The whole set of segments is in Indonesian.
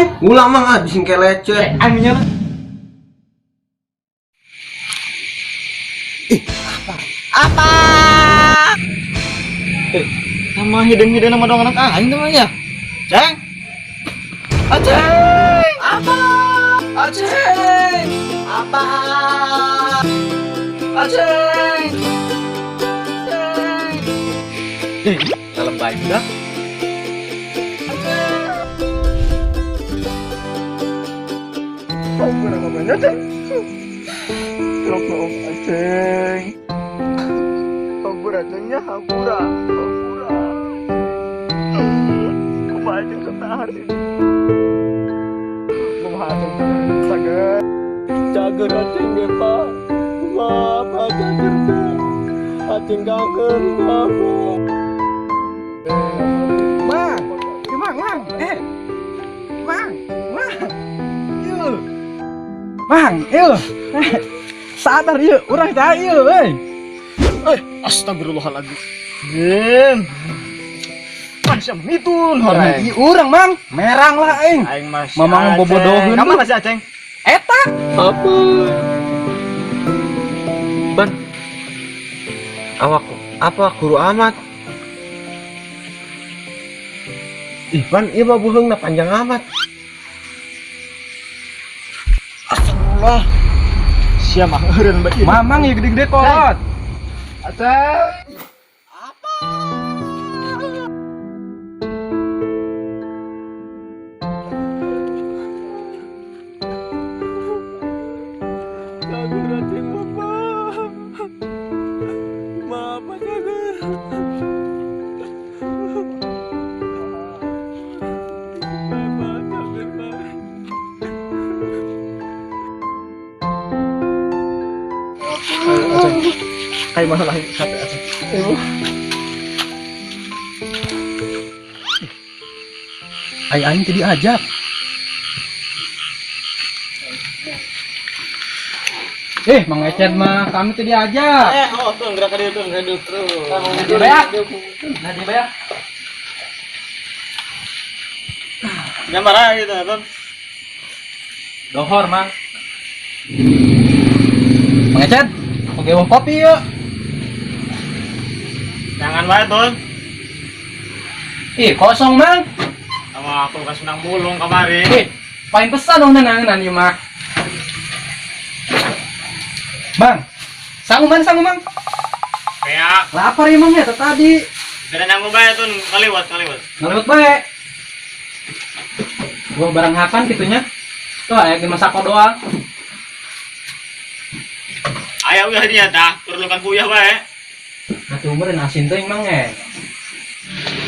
Ceng. Ulah mang bising kayak lecet. Aminnya lah. Apa? Nama hidung-hidung nama dong anak aing namanya. Ceng. Aceng. Apa? Aceng. Apa? Aceng. Dalam baik dah. Aku nama banyak Ceng. Tolong Aceng. Hampura Acengnya hampura. Kebanyakan setahari. Memahaceng sagar. Jaga Aceng ya Pak. Maaf Aceng dah. Aceng kangen kamu. Mang, yuk. Sadar yuk, orang cai yuk, Astagfirullahaladzim. Masya itu Iya orang mang, merang lah aing. Aing masih Mamang bobodoheun. Kamu masih Aceng? Eta. Apa? Ban. Awak apa guru amat? Ih, Ban, ieu mah buheungna panjang amat. Astagfirullah. Sia mah eureun bae. Mamang ya gede-gede kolot. Aceng. Kayak mana lagi sate aja. Aing tadi ajak. Mang Ecet mah kami tadi ajak. Tuh gerak dia tuh, gerak terus. Di bayak. Nah, di bayak. Gambar aja gitu, Ton. Dohor, Mang. Mang Ecet, oke mau kopi yuk. Jangan bae, Ton. Ih, kosong, Mang. Sama aku kasih nang bulung kemarin. Paling pesan dong nangan ieu mah. Bang, sangu Mang. Kayak Lapar ya Mang ya tadi. beda nang bae, Ton. Kaliwat. Ngelewat bae. Gua barang hakan gitunya. Tuh aya ge masak doang. Aya uyah dia dah, perlukan kuyah bae. Atuh meureun asin teh Mang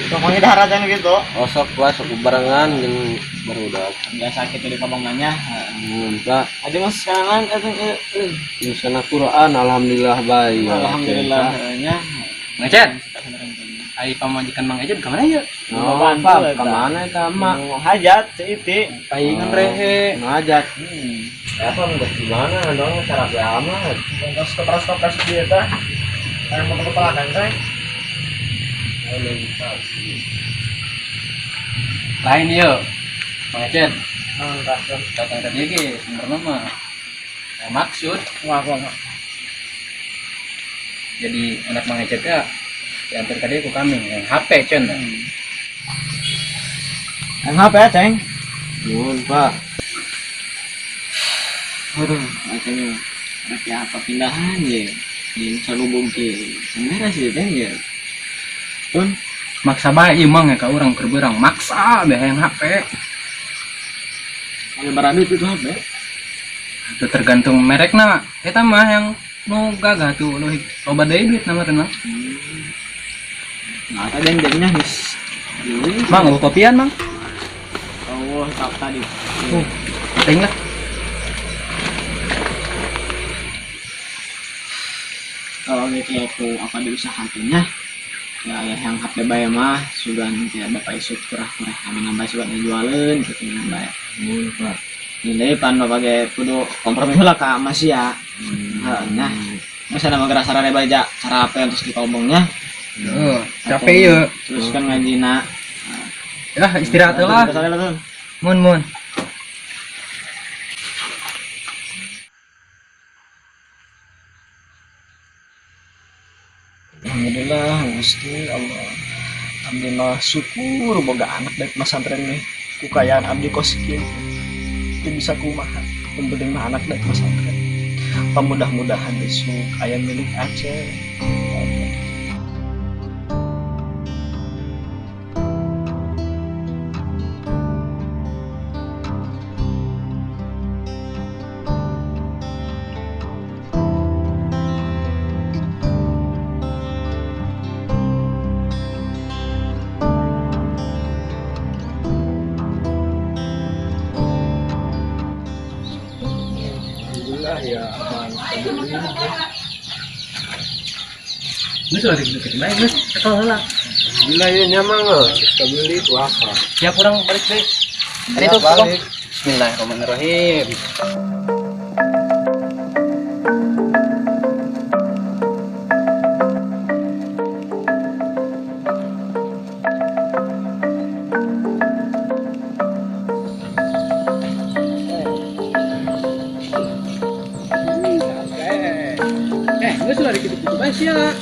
Pokoknya dah rajang gitu. Osok gua sok barengan jeung barudak. Enggak sakit di kabangannya. Pak. Aja mas sekarang Sana Quran alhamdulillah baik. alhamdulillahnya. Mang Ecet. Ai pamajikan Mang Ecet ka mana ya? Oh, Pak, ka mana eta mah? Hajat seiti. Paingan rehe. Ngajak. Apa enggak gimana dong cara amat. Bongkos kepras dia tah. Yang mau kepalakan saya. Lain yuk. Mang Ecet. Datang tadi ge sebenarnya mah maksud jadi anak Mang Ecet ya diantar ke dia ku kami yang HP cen. Yang apa ya, Ceng? Nuhun, Pak. Aduh, katanya ada apa pindahan ya? Di Salubung ke Sandera sih, Ceng ya. Pun maksa bae ieu Mang ya ka urang keur beurang maksa bae yang HP. Ada barang itu tuh apa? Itu tergantung merekna. Eta mah yang nu gagah tuh loba deui duit nama teh Mang. Nah, tadi yang jadinya his. Mang, lu kopian Mang? Oh, tak tadi. Ting lah. Kalau gitu apa diusahakannya? Ya yang HP bae mah sudah nanti bapak isuk kurang-kurang kami nambah sudah jualin gitu nambah. Pak. Ini pan bapak kudu kompromi lah kak Mas ya. Nah, masa nama gerak sarane baja cara apa yang terus dikobongnya. Capek ya. Terus kan ngajina. Ya istirahat lah. Mun. Gusti Allah. Abdi mah syukur boga anak dari pesantren nih. Kukayaan abdi kos kieu. Itu bisa kumaha. Penting mah anak dari pesantren. Mudah-mudahan besok aya milik Aceh. Alhamdulillah ya aman. Ini sudah dikit baik Mas. Atau lah. Gila ya nyamang loh. Kita beli itu apa? Siap orang balik deh. Hari itu balik. Bismillahirrahmanirrahim. Ini sudah dikit baik sih ya.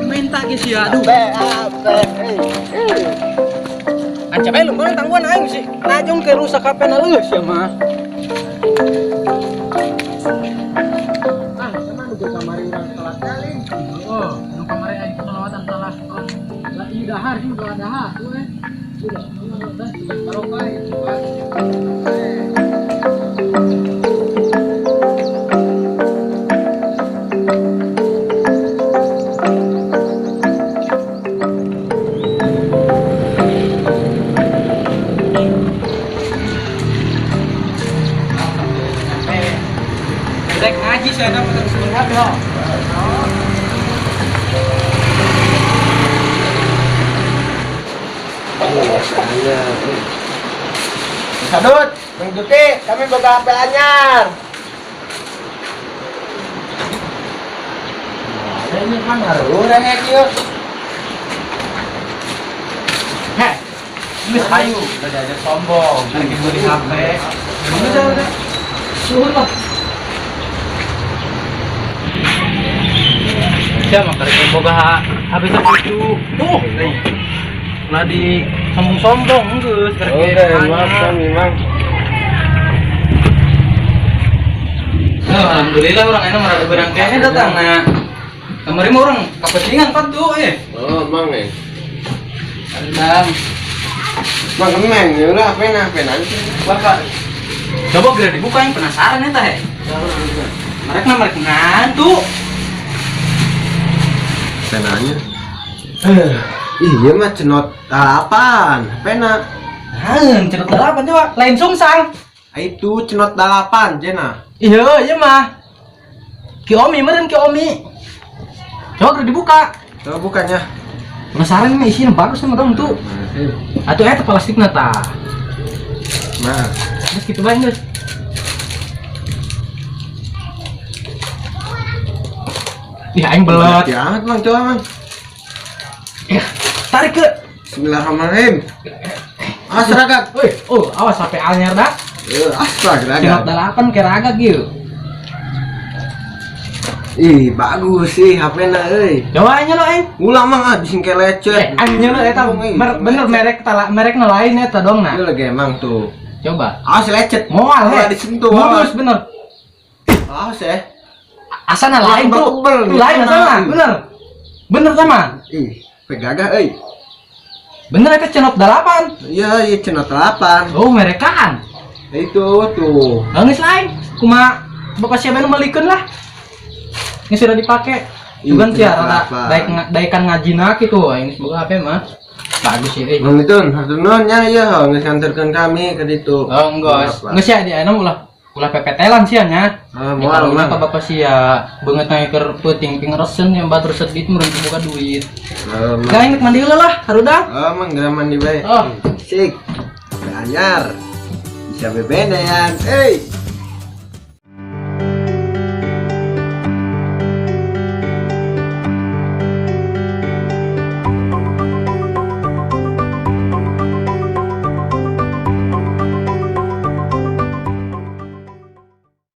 Main tak ke sih aduh. Anca bae lu mana tangguan aing sih. Najong ke rusak kape na leus ya mah. Sama nu kamari urang telat kali. Oh, nu kamari aing kelawatan salah. Lah ieu dahar sih udah dahar tuh Sudah. Barokah itu kan. Udah ngaji saya dapat semangat loh. Sadut, Bang Juki, kami boga HP anyar. Ini kan udah hek yuk. Heh, ini sayu. Udah diajak sombong. Lagi beli HP. Udah. Suhun lah. Siapa kerja boga habis itu. Tuh, lah di sombong-sombong geus kerja. Memang. Alhamdulillah orang enak merada berang kayaknya datang nah. Kemarin mah orang kepentingan kan tuh Oh, Mang Datang. Mang kemeng, ya udah apa nanti. Bapak. Coba gerak dibuka yang penasaran ya teh. Mereka ngantu. Penanya. Iya mah cenot dalapan. Pena. Cenot dalapan coba. Lain sungsang. Itu cenot dalapan, Jena. Iya mah. Kiomi meren Kiomi. Coba gerak dibuka. Coba bukanya. Penasaran ini isinya bagus sama dong tuh. Atau plastiknya ta. Nah, Terus gitu banget guys. Ih, aing belot. ya, Mang, coba, Mang. Ya, tarik ke. Bismillahirrahmanirrahim. Asragat. Woi, awas sampai anyar dah. Cenot Asragat. dalapan kira-agak gitu. Ih, bagus sih HP-na euy. Coba aja lo, aing. Ulah Mang bisin ke lecet. Anjir lo eta bener merek lain eta dong nah. Itu lagi emang tuh. Coba. Awas lecet. Moal Ulah he. disentuh. Bagus bener. Awas ya. Asana lain tuh. Tebel Tuh nih, lain asana, tenang. bener. Bener sama. Ih, pegagah euy. Bener eta cenot dalapan. Iya, cenot 8. Oh, merekaan. Itu tuh. Geus lain. Kuma bapak siapa nu malikeun lah. Ini sudah dipakai. Juga sih rada daikan ngajina gitu. Ini semoga HP mah. Bagus sih euy. Mang itu hatur nuhun nya ya geus nganterkeun kami ke ditu. Oh, enggak. Geus ya di anu ulah pepetelan sia nya. Moal Mah Mang. bapak sia beungeut keur peuting ping resen yang batur sedit meureun buka duit. Kain mandi heula lah, harudang. Mang geura mandi bae. Oh. Sik. Anyar. Bisa bebenean. Hey.